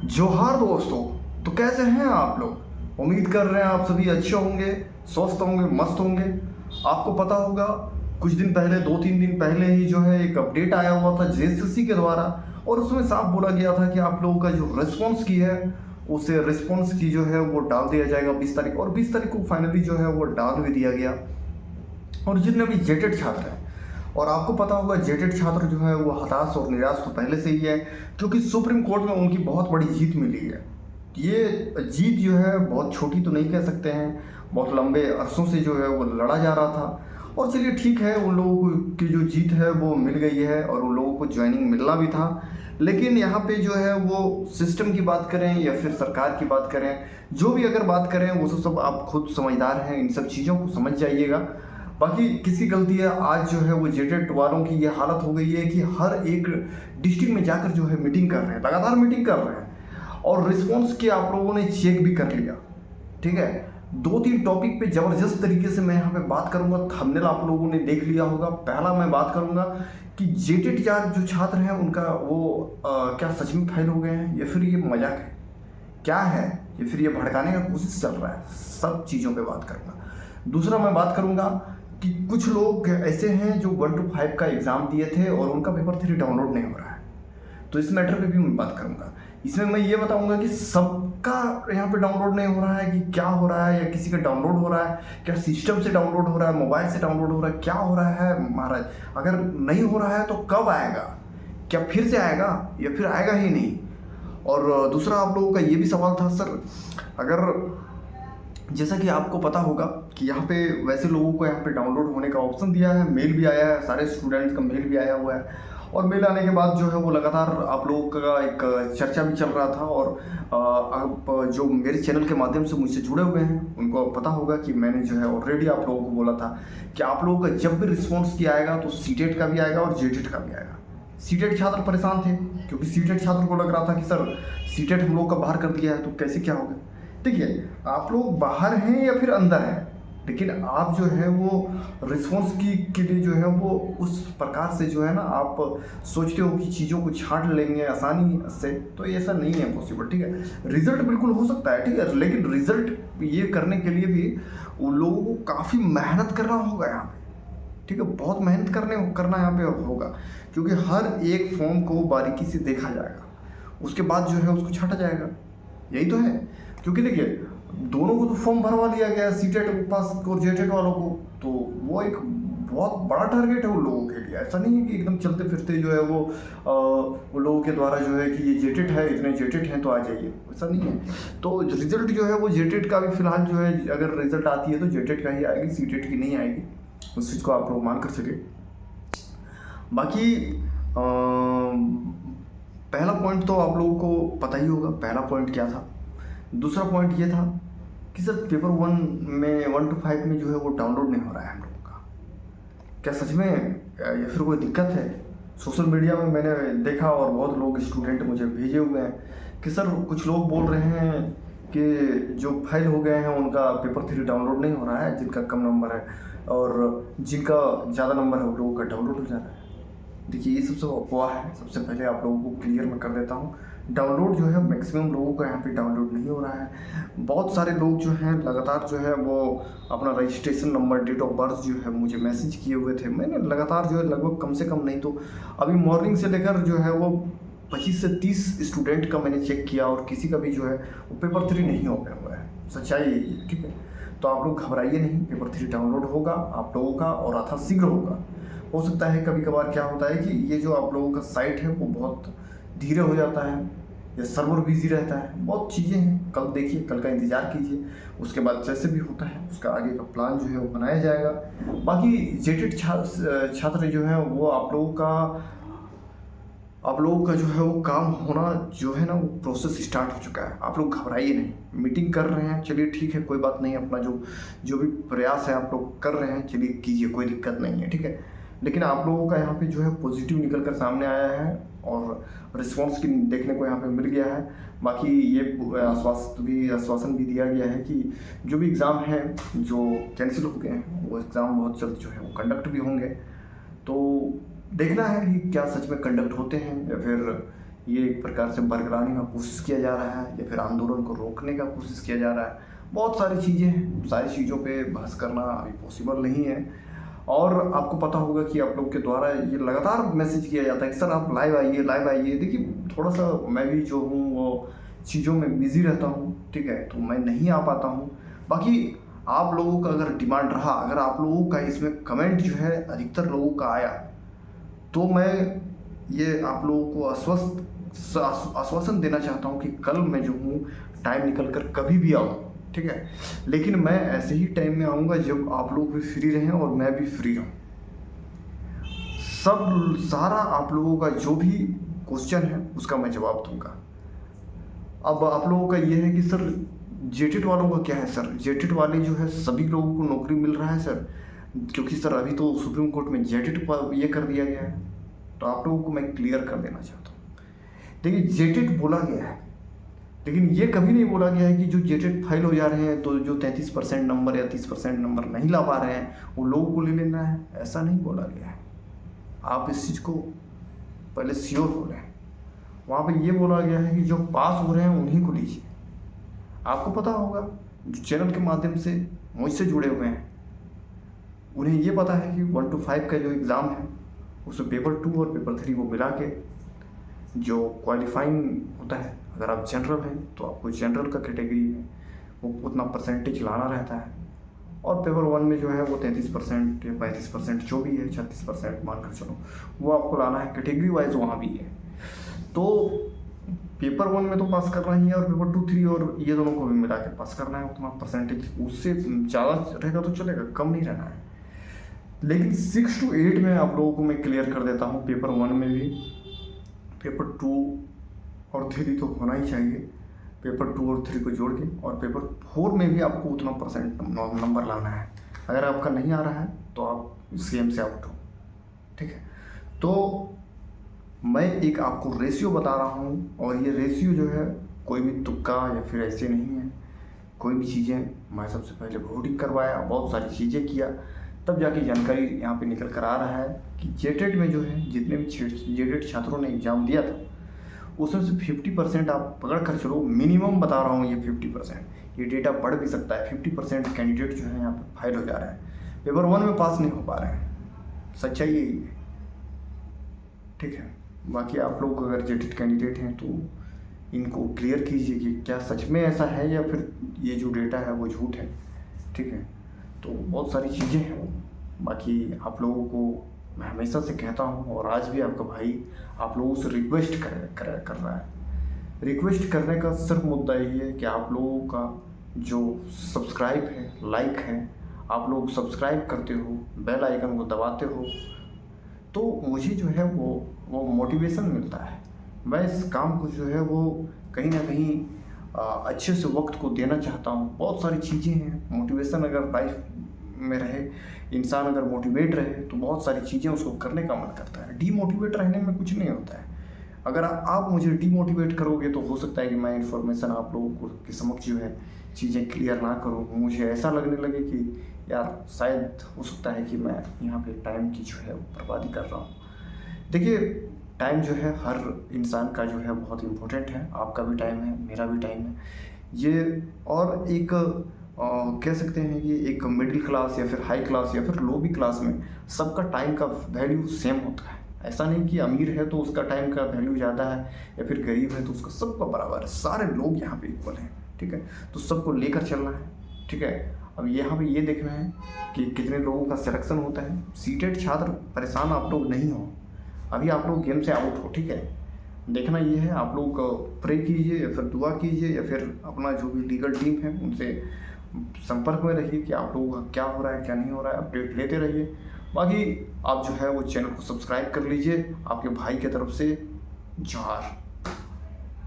जोहार दोस्तों। तो कैसे हैं आप लोग? उम्मीद कर रहे हैं आप सभी अच्छे होंगे, स्वस्थ होंगे, मस्त होंगे। आपको पता होगा कुछ दिन पहले, 2-3 दिन पहले ही जो है एक अपडेट आया हुआ था जेएसएससी के द्वारा, और उसमें साफ बोला गया था कि आप लोगों का जो रिस्पॉन्स की है उसे रिस्पॉन्स की जो है वो डाल दिया जाएगा 20 तारीख, और 20 तारीख को फाइनली जो है वो डाल भी दिया गया। और जितने भी जेटेड छात्र हैं, और आपको पता होगा जेटेड छात्र जो है वो हताश और निराश तो पहले से ही है, क्योंकि सुप्रीम कोर्ट में उनकी बहुत बड़ी जीत मिली है। ये जीत जो है बहुत छोटी तो नहीं कह सकते हैं, बहुत लंबे अरसों से जो है वो लड़ा जा रहा था। और चलिए ठीक है, उन लोगों की जो जीत है वो मिल गई है और उन लोगों को ज्वाइनिंग मिलना भी था। लेकिन यहाँ पे जो है वो सिस्टम की बात करें या फिर सरकार की बात करें, जो भी अगर बात करें वो सब आप खुद समझदार हैं, इन सब चीज़ों को समझ जाइएगा। बाकी किसी गलती है, आज जो है वो जेटेड वालों की ये हालत हो गई है कि हर एक डिस्ट्रिक्ट में जाकर जो है मीटिंग कर रहे हैं, लगातार मीटिंग कर रहे हैं, और रिस्पॉन्स की आप लोगों ने चेक भी कर लिया। ठीक है, 2-3 टॉपिक पे ज़बरदस्त तरीके से मैं यहाँ पे बात करूँगा। थंबनेल आप लोगों ने देख लिया होगा। पहला मैं बात करूँगा कि जेटेड जो छात्र हैं उनका वो क्या सच में फेल हो गए हैं या फिर ये मजाक है, क्या है, या फिर ये भड़काने का कोशिश चल रहा है। सब चीज़ों पे बात करूँगा। दूसरा मैं बात करूँगा कि कुछ लोग ऐसे हैं जो 1 to 5 का एग्ज़ाम दिए थे और उनका पेपर 3 डाउनलोड नहीं हो रहा है, तो इस मैटर पे भी मैं बात करूँगा। इसमें मैं ये बताऊँगा कि सबका यहाँ पे डाउनलोड नहीं हो रहा है कि क्या हो रहा है, या किसी का डाउनलोड हो रहा है, क्या सिस्टम से डाउनलोड हो रहा है, मोबाइल से डाउनलोड हो रहा है, क्या हो रहा है महाराज। अगर नहीं हो रहा है तो कब आएगा, क्या फिर से आएगा या फिर आएगा ही नहीं। और दूसरा आप लोगों का ये भी सवाल था सर, अगर जैसा कि आपको पता होगा कि यहाँ पे वैसे लोगों को यहाँ पे डाउनलोड होने का ऑप्शन दिया है, मेल भी आया है, सारे स्टूडेंट्स का मेल भी आया हुआ है। और मेल आने के बाद जो है वो लगातार आप लोगों का एक चर्चा भी चल रहा था। और आप जो मेरे चैनल के माध्यम से मुझसे जुड़े हुए हैं उनको पता होगा कि मैंने जो है ऑलरेडी आप लोगों को बोला था कि आप लोगों का जब भी रिस्पॉन्स किया आएगा तो सीटेट का भी आएगा और जेटेड का भी आएगा। सीटेट छात्र परेशान थे क्योंकि सीटेट छात्र को लग रहा था कि सर सीटेट हम लोग का बाहर कर दिया है तो कैसे क्या होगा। देखिए, आप लोग बाहर हैं या फिर अंदर हैं, लेकिन आप जो है वो रिस्पॉन्स की के लिए जो है वो उस प्रकार से जो है ना, आप सोचते हो कि चीज़ों को छांट लेंगे आसानी से, तो ये ऐसा नहीं है पॉसिबल। ठीक है, रिजल्ट बिल्कुल हो सकता है, ठीक है, लेकिन रिजल्ट ये करने के लिए भी उन लोगों को काफ़ी मेहनत करना होगा यहाँ पे। ठीक है, बहुत मेहनत करना यहाँ पे होगा, क्योंकि हर एक फॉर्म को बारीकी से देखा जाएगा, उसके बाद जो है उसको छांटा जाएगा। यही तो है, क्योंकि देखिए दोनों को तो फॉर्म भरवा दिया गया, सीटेट पास और जेटेट वालों को, तो वो एक बहुत बड़ा टारगेट है उन लोगों के लिए। ऐसा नहीं है कि एकदम चलते फिरते जो है वो उन लोगों के द्वारा जो है कि ये जेटेट है, इतने जेटेट हैं तो आ जाइए, ऐसा नहीं है। तो रिजल्ट जो है वो जेटेट का भी फिलहाल जो है, अगर रिजल्ट आती है तो जेटेट का ही आएगी, सीटेट की नहीं आएगी, उस चीज़ को आप लोग मान कर सके। बाकी पहला पॉइंट तो आप लोगों को पता ही होगा, पहला पॉइंट क्या था। दूसरा पॉइंट ये था कि सर पेपर 1 में 1 to 5 में जो है वो डाउनलोड नहीं हो रहा है हम लोगों का, क्या सच में या फिर कोई दिक्कत है। सोशल मीडिया में मैंने देखा और बहुत लोग स्टूडेंट मुझे भेजे हुए हैं कि सर कुछ लोग बोल रहे हैं कि जो फेल हो गए हैं उनका पेपर 3 डाउनलोड नहीं हो रहा है, जिनका कम नंबर है, और जिनका ज़्यादा नंबर है उन लोगों का डाउनलोड हो जा रहा है। देखिए, ये सबसे अफवाह है। सबसे पहले आप लोगों को क्लियर मैं कर देता हूँ, डाउनलोड जो है मैक्सिमम लोगों का यहाँ पे डाउनलोड नहीं हो रहा है। बहुत सारे लोग जो हैं लगातार जो है वो अपना registration number, date of birth जो है मुझे मैसेज किए हुए थे। मैंने लगातार जो है लगभग कम से कम नहीं तो अभी मॉर्निंग से लेकर जो है वो 25 से 30 स्टूडेंट का मैंने चेक किया, और किसी का भी जो है वो पेपर 3 नहीं हो गया हुआ है। सच्चाई यही है, ठीक है। तो आप लोग घबराइए नहीं, पेपर 3 डाउनलोड होगा आप लोगों का, और यथाशीघ्र होगा। हो सकता है कभी कभार क्या होता है कि ये जो आप लोगों का साइट है वो बहुत धीरे हो जाता है, या सर्वर बिजी रहता है, बहुत चीज़ें हैं। कल देखिए, कल का इंतज़ार कीजिए, उसके बाद जैसे भी होता है उसका आगे का प्लान जो है वो बनाया जाएगा। बाकी जेटेड छात्र जो हैं वो आप लोगों का जो है वो काम होना जो है ना वो प्रोसेस स्टार्ट हो चुका है। आप लोग घबराइए नहीं, मीटिंग कर रहे हैं, चलिए ठीक है, कोई बात नहीं। अपना जो भी प्रयास है आप लोग कर रहे हैं, चलिए कीजिए, कोई दिक्कत नहीं है, ठीक है। लेकिन आप लोगों का यहाँ पे जो है पॉजिटिव निकल कर सामने आया है, और रिस्पॉन्स की देखने को यहाँ पे मिल गया है। बाकी ये आश्वासन भी दिया गया है कि जो भी एग्ज़ाम है जो कैंसिल हो गए हैं वो एग्ज़ाम बहुत जल्द जो है वो कंडक्ट भी होंगे। तो देखना है कि क्या सच में कंडक्ट होते हैं या फिर ये एक प्रकार से बरगलाने का कोशिश किया जा रहा है या फिर आंदोलन को रोकने का कोशिश किया जा रहा है। बहुत सारी चीज़ें हैं, सारी चीज़ों पे बहस करना अभी पॉसिबल नहीं है। और आपको पता होगा कि आप लोग के द्वारा ये लगातार मैसेज किया जाता है कि सर आप लाइव आइए, लाइव आइए। देखिए थोड़ा सा मैं भी जो हूँ वो चीज़ों में बिज़ी रहता हूँ, ठीक है, तो मैं नहीं आ पाता हूँ। बाकी आप लोगों का अगर डिमांड रहा, अगर आप लोगों का इसमें कमेंट जो है अधिकतर लोगों का आया, तो मैं ये आप लोगों को आश्वासन देना चाहता हूँ कि कल मैं जो हूँ टाइम निकल कर कभी भी आऊँ, ठीक है। लेकिन मैं ऐसे ही टाइम में आऊँगा जब आप लोग भी फ्री रहें और मैं भी फ्री रहूँ। सारा आप लोगों का जो भी क्वेश्चन है उसका मैं जवाब दूंगा। अब आप लोगों का ये है कि सर जेटेड वालों का क्या है? सर जेटेड वाले जो है सभी लोगों को नौकरी मिल रहा है सर, क्योंकि सर अभी तो सुप्रीम कोर्ट में जेटेड पर ये कर दिया गया है। तो आप लोगों को मैं क्लियर कर देना चाहता हूँ, देखिए जेटेड बोला गया है, लेकिन ये कभी नहीं बोला गया है कि जो जेटेड फाइल हो जा रहे हैं तो जो 33% नंबर या 30% नंबर नहीं ला पा रहे हैं वो लोगों को ले लेना है, ऐसा नहीं बोला गया है। आप इस चीज़ को पहले श्योर हो लें। वहाँ पे ये बोला गया है कि जो पास हो रहे हैं उन्हीं को लीजिए। आपको पता होगा जो चैनल के माध्यम से मुझसे जुड़े हुए हैं उन्हें ये पता है कि 1 to 5 का जो एग्ज़ाम है उसमें पेपर 2 और पेपर 3 को मिला के जो क्वालिफाइंग होता है, अगर आप जनरल हैं तो आपको जनरल का कैटेगरी में वो उतना परसेंटेज लाना रहता है, और पेपर 1 में जो है वो 33% या 35% जो भी है, 36% मानकर चलो, वो आपको लाना है। कैटेगरी वाइज वहाँ भी है, तो पेपर 1 में तो पास करना ही है और पेपर 2, 3 और ये दोनों को भी मिला के पास करना है उतना परसेंटेज। उससे ज़्यादा रहेगा तो चलेगा, कम नहीं रहना है। लेकिन 6 to 8 में आप लोगों को मैं क्लियर कर देता हूँ, पेपर 1 में भी पेपर 2 और 3 तो होना ही चाहिए, पेपर 2 और 3 को जोड़ के, और पेपर 4 में भी आपको उतना परसेंट नंबर लाना है। अगर आपका नहीं आ रहा है तो आप इस गेम से आउट हो, ठीक है। तो मैं एक आपको रेशियो बता रहा हूँ, और ये रेशियो जो है कोई भी तुक्का या फिर ऐसे नहीं है। कोई भी चीज़ें मैं सबसे पहले वोटिंग करवाया, बहुत सारी चीज़ें किया, तब जाके जानकारी यहाँ पे निकल कर आ रहा है कि जेटेड में जो है जितने भी जेटेड छात्रों ने एग्ज़ाम दिया था उसमें से 50% आप पकड़ कर चलो, मिनिमम बता रहा हूँ ये 50%, ये डेटा बढ़ भी सकता है। 50% कैंडिडेट जो है यहाँ पे फाइल हो जा रहे हैं, पेपर 1 में पास नहीं हो पा रहे हैं, सच्चाई यही है, ठीक है। बाकी आप लोग अगर जेटेड कैंडिडेट हैं तो इनको क्लियर कीजिए कि क्या सच में ऐसा है या फिर ये जो डेटा है वो झूठ है, ठीक है। तो बहुत सारी चीज़ें हैं। बाकी आप लोगों को मैं हमेशा से कहता हूँ, और आज भी आपका भाई आप लोगों से रिक्वेस्ट कर रहा है। रिक्वेस्ट करने का सिर्फ मुद्दा यही है कि आप लोगों का जो सब्सक्राइब है, लाइक है, आप लोग सब्सक्राइब करते हो, बेल आइकन को दबाते हो, तो मुझे जो है वो मोटिवेशन मिलता है। मैं इस काम को जो है वो कहीं ना कहीं अच्छे से वक्त को देना चाहता हूँ। बहुत सारी चीज़ें हैं, मोटिवेशन अगर लाइफ में रहे, इंसान अगर मोटिवेट रहे तो बहुत सारी चीज़ें उसको करने का मन करता है। डीमोटिवेट रहने में कुछ नहीं होता है। अगर आप मुझे डीमोटिवेट करोगे तो हो सकता है कि मैं इन्फॉर्मेशन आप लोगों को के समक्ष जो है चीज़ें क्लियर ना करूँ, मुझे ऐसा लगने लगे कि यार शायद हो सकता है कि मैं यहाँ पे टाइम की जो है बर्बादी कर रहा हूँ। देखिए टाइम जो है हर इंसान का जो है बहुत इम्पोर्टेंट है, आपका भी टाइम है, मेरा भी टाइम है ये। और एक कह सकते हैं कि एक मिडिल क्लास या फिर हाई क्लास या फिर लो भी क्लास में सबका टाइम का वैल्यू सेम होता है। ऐसा नहीं कि अमीर है तो उसका टाइम का वैल्यू ज़्यादा है या फिर गरीब है तो उसका सबका बराबर है। सारे लोग यहाँ पे इक्वल हैं, ठीक है। तो सबको लेकर चलना है, ठीक है। अब यहाँ पे ये देखना है कि कितने लोगों का सिलेक्शन होता है। सीटेड छात्र परेशान आप लोग नहीं हो, अभी आप लोग गेम से आउट हो, ठीक है। देखना ये है, आप लोग प्रे कीजिए या फिर दुआ कीजिए या फिर अपना जो भी लीगल टीम है उनसे संपर्क में रहिए कि आप लोगों का क्या हो रहा है क्या नहीं हो रहा है, अपडेट लेते रहिए। बाकी आप जो है वो चैनल को सब्सक्राइब कर लीजिए। आपके भाई की तरफ से जोहार।